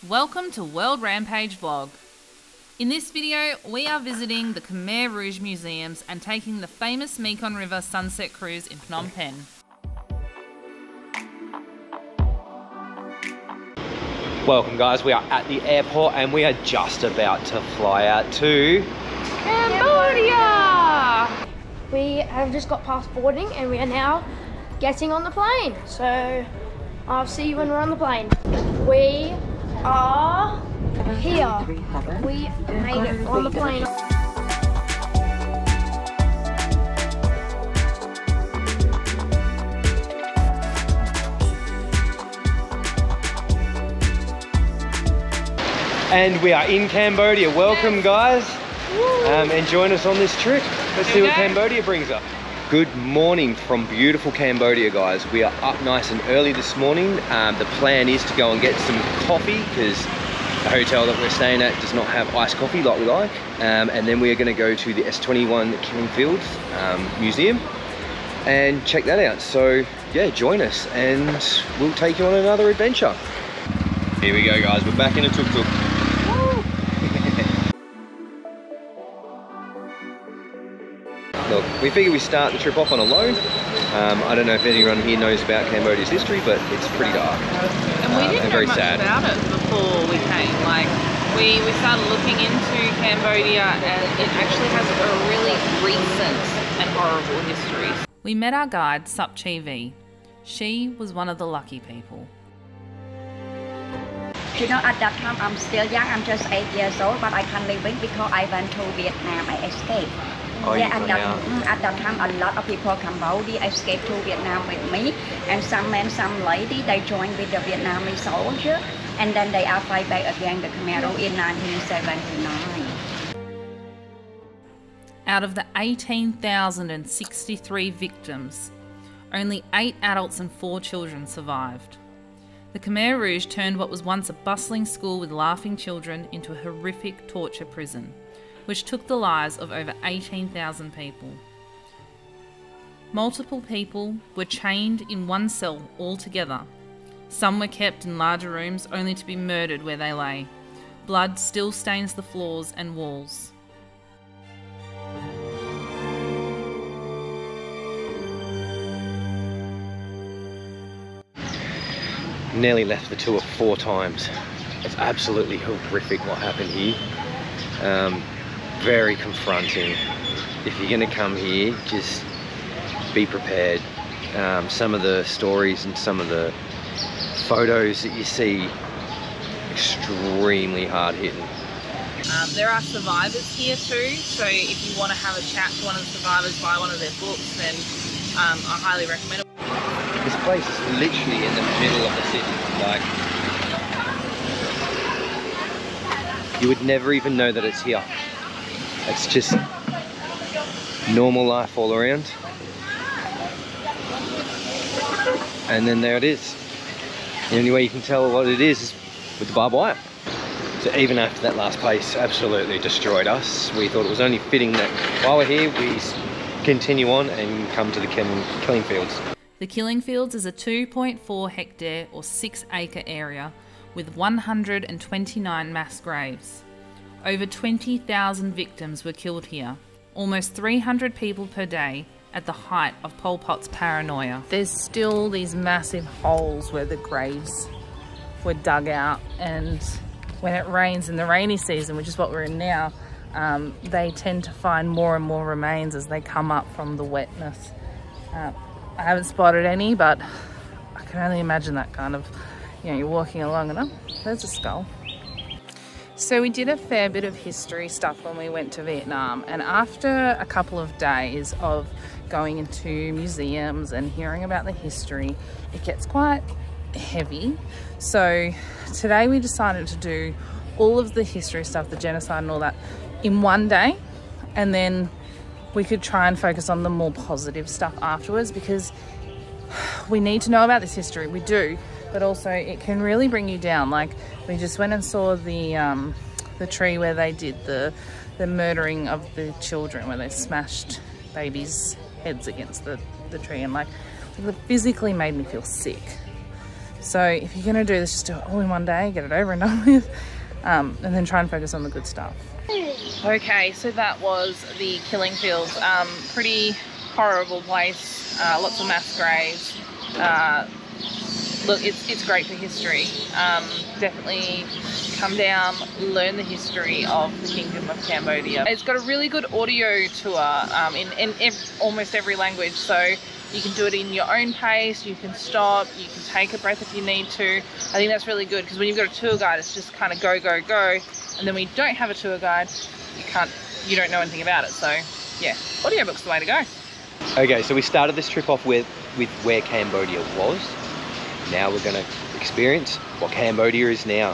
Welcome to World Rampage Vlog. In this video, we are visiting the Khmer Rouge museums and taking the famous Mekong River sunset cruise in Phnom Penh. Welcome guys, we are at the airport and we are just about to fly out to Cambodia! We have just got past boarding and we are now getting on the plane. So I'll see you when we're on the plane. We are here. We made it on the plane. And we are in Cambodia. Welcome guys, and join us on this trip. Let's see what Cambodia brings us. Good morning from beautiful Cambodia guys. We are up nice and early this morning. The plan is to go and get some coffee because the hotel that we're staying at does not have iced coffee like we like. And then we are going to go to the S21 Killing Fields Museum and check that out. So yeah, join us and we'll take you on another adventure. Here we go guys, we're back in a tuk-tuk. Look, we figure we start the trip off on a low. I don't know if anyone here knows about Cambodia's history, but it's pretty dark. And we didn't know much about it before we came. Like, we started looking into Cambodia and it actually has a really recent and horrible history. We met our guide, Sup Chi Vi. She was one of the lucky people. You know, at that time I'm still young, I'm just 8 years old, but I can't live it because I went to Vietnam, I escaped. Oh, yeah, at that time a lot of people Cambodia escaped to Vietnam with me, and some men, some lady, they joined with the Vietnamese soldier, and then they are fight back against the Khmer in 1979. Out of the 18,063 victims, only 8 adults and 4 children survived. The Khmer Rouge turned what was once a bustling school with laughing children into a horrific torture prison, which took the lives of over 18,000 people. Multiple people were chained in one cell altogether. Some were kept in larger rooms only to be murdered where they lay. Blood still stains the floors and walls. Nearly left the tour 4 times. It's absolutely horrific what happened here. Very confronting. If you're gonna come here, just be prepared. Some of the stories and some of the photos that you see, extremely hard hitting. There are survivors here too, so if you want to have a chat to one of the survivors, buy one of their books, then I highly recommend it. This place is literally in the middle of the city. Like, you would never even know that it's here. It's just normal life all around. And then there it is. The only way you can tell what it is with the barbed wire. So even after that last place absolutely destroyed us, we thought it was only fitting that while we're here, we continue on and come to the Killing Fields. The Killing Fields is a 2.4 hectare or 6 acre area with 129 mass graves. Over 20,000 victims were killed here, almost 300 people per day at the height of Pol Pot's paranoia. There's still these massive holes where the graves were dug out, and when it rains in the rainy season, which is what we're in now, they tend to find more and more remains as they come up from the wetness. I haven't spotted any, but I can only imagine that kind of, you know, you're walking along and oh, there's a skull. So we did a fair bit of history stuff when we went to Vietnam, and after a couple of days of going into museums and hearing about the history, it gets quite heavy. So today we decided to do all of the history stuff, the genocide and all that, in one day, and then we could try and focus on the more positive stuff afterwards, because we need to know about this history, we do, but also it can really bring you down. Like, we just went and saw the tree where they did the murdering of the children, where they smashed babies' heads against the tree, and like, it physically made me feel sick. So if you're gonna do this, just do it all in one day, get it over and done with, and then try and focus on the good stuff. Okay, so that was the killing fields. Pretty horrible place, lots of mass graves. Look, it's great for history. Definitely come down, learn the history of the Kingdom of Cambodia. It's got a really good audio tour in almost every language, so you can do it in your own pace, you can stop, you can take a breath if you need to. I think that's really good, because when you've got a tour guide, it's just kind of go, go, go. And then when you don't have a tour guide, you don't know anything about it. So yeah, audiobook's the way to go. Okay, so we started this trip off with where Cambodia was. Now we're gonna experience what Cambodia is now.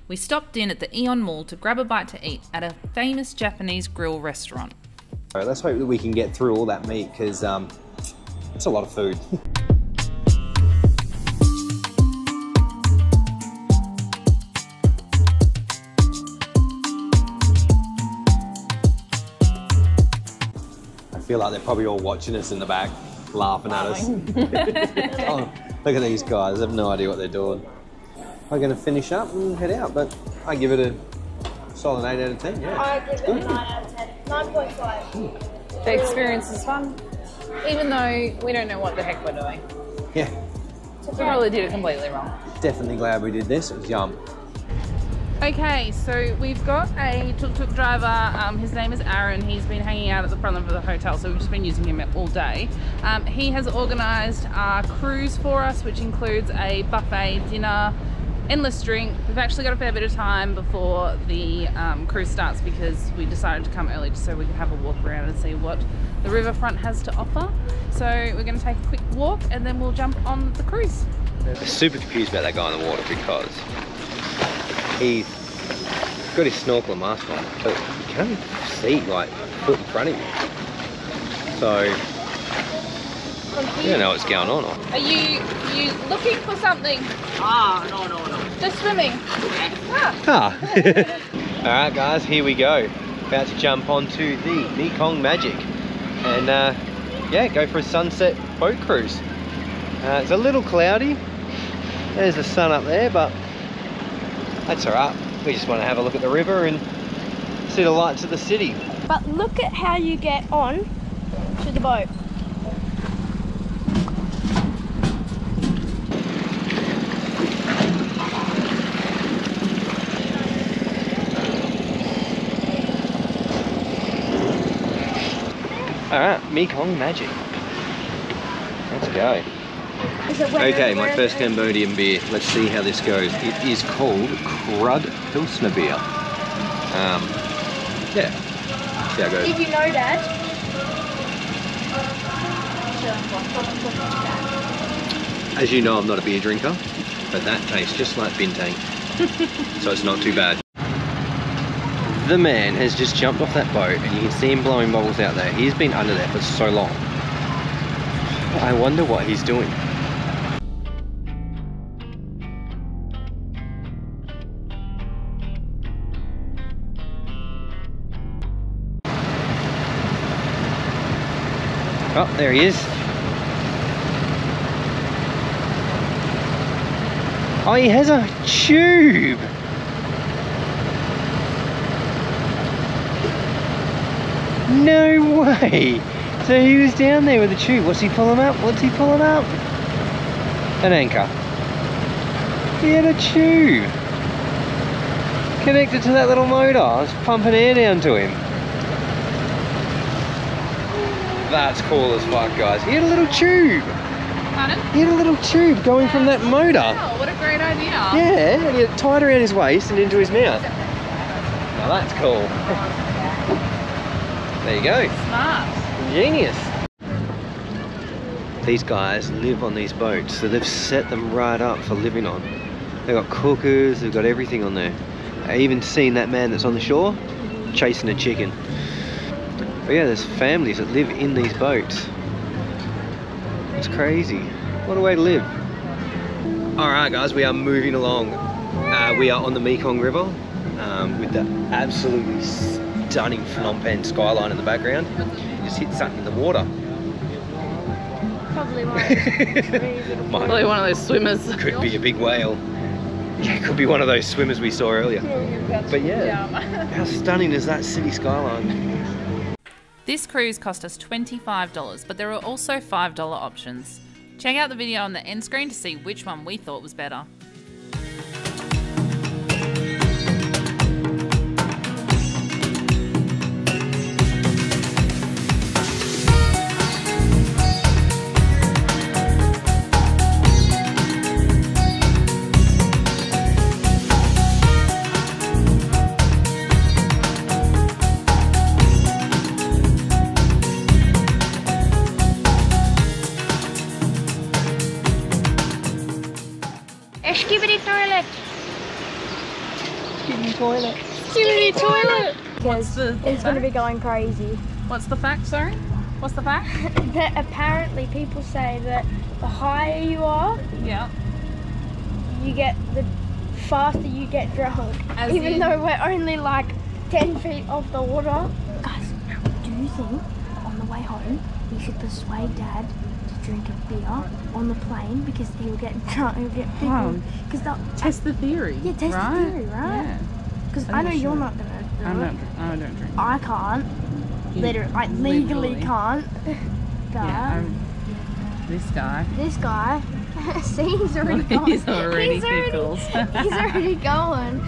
We stopped in at the Aeon Mall to grab a bite to eat at a famous Japanese grill restaurant. All right, let's hope that we can get through all that meat, because it's a lot of food. I feel like they're probably all watching us in the back, laughing at us. Oh, look at these guys, I have no idea what they're doing. I'm going to finish up and head out, but I give it a solid 8 out of 10, yeah. I give it a 9 out of 10. 9.5. The experience is fun, even though we don't know what the heck we're doing. Yeah. We probably did it completely wrong. Definitely glad we did this, it was yum. Okay, so we've got a tuk-tuk driver. His name is Aaron. He's been hanging out at the front of the hotel, so we've just been using him all day. He has organised our cruise for us, which includes a buffet dinner, endless drink. We've actually got a fair bit of time before the cruise starts, because we decided to come early just so we could have a walk around and see what the riverfront has to offer. So we're going to take a quick walk and then we'll jump on the cruise. I'm super confused about that guy in the water, because he's got his snorkel and mask on, but you can't see like a foot in front of you. So you don't know what's going on. Are you looking for something? No. Just swimming. Ah. Alright guys, here we go. About to jump onto the Mekong Magic and yeah, go for a sunset boat cruise. It's a little cloudy. There's the sun up there, but that's alright. We just want to have a look at the river and see the lights of the city. But look at how you get on to the boat. Alright, Mekong Magic. Let's go. Okay, my first Cambodian beer. Let's see how this goes. It is called Crud Pilsner beer. Yeah, see how it goes. Did you know, Dad? As you know, I'm not a beer drinker, but that tastes just like bintang. So it's not too bad. The man has just jumped off that boat and you can see him blowing bubbles out there. He's been under there for so long. I wonder what he's doing. Oh, there he is. Oh, he has a tube. No way. So he was down there with a tube. What's he pulling up? What's he pulling up? An anchor. He had a tube connected to that little motor. I was pumping air down to him. That's cool as fuck, guys. He had a little tube. Pardon? He had a little tube going from that motor. Wow, what a great idea. Yeah, and he had it tied around his waist and into his mouth. Now that's cool. There you go. Smart. Genius. These guys live on these boats, so they've set them right up for living on. They've got cookers, they've got everything on there. I even seen that man that's on the shore chasing a chicken. But yeah, there's families that live in these boats. It's crazy. What a way to live. Alright guys, we are moving along. We are on the Mekong River with the absolutely stunning Phnom Penh skyline in the background. You just hit something in the water. Probably one of those. Probably one of those swimmers. Could be a big whale. Yeah, could be one of those swimmers we saw earlier. But yeah, how stunning is that city skyline? This cruise cost us $25, but there are also $5 options. Check out the video on the end screen to see which one we thought was better. Skibidi toilet. Skibidi toilet. Skibidi toilet. What's the It's going to be going crazy. What's the fact, sorry? What's the fact? That apparently people say that the higher you are, Yeah. you get the faster you get drunk. As Even in- though we're only like 10 feet off the water. Guys, do you think on the way home we should persuade Dad to drink a beer on the plane because he'll get drunk, he'll get pickled? Because Test the theory. Yeah, test the theory, right? Yeah. Because I I know think we you're should. not gonna do I it. don't drink. I can't. You Literally, like legally can't. But Yeah, this guy. this guy, see, he's already going. He's already he's already pickles. he's already going.